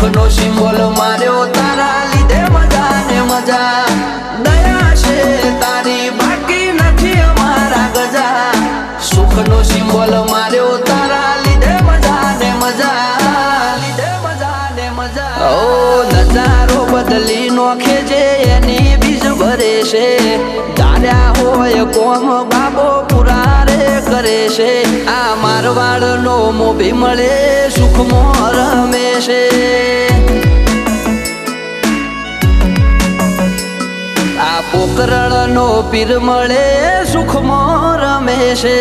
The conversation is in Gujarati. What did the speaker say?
સુખનો સિમ્બોલ માર્યો તારા લીધે મજા ને મજા દયા છે તારી બાકી નથી અમારા ગજા સુખનો સિમ્બોલ માર્યો તારા લીધે મજા ને મજા ઓ નજારો બદલી નોખે છે એની બીજ ભરે છે ધાર્યા હોય કોમ બાબો પુરા રે કરે છે આ મારવાડ નો મોભી મળે સુખમાં રમે છે આ પોકરણ નો પીર મળે સુખમાં રમે છે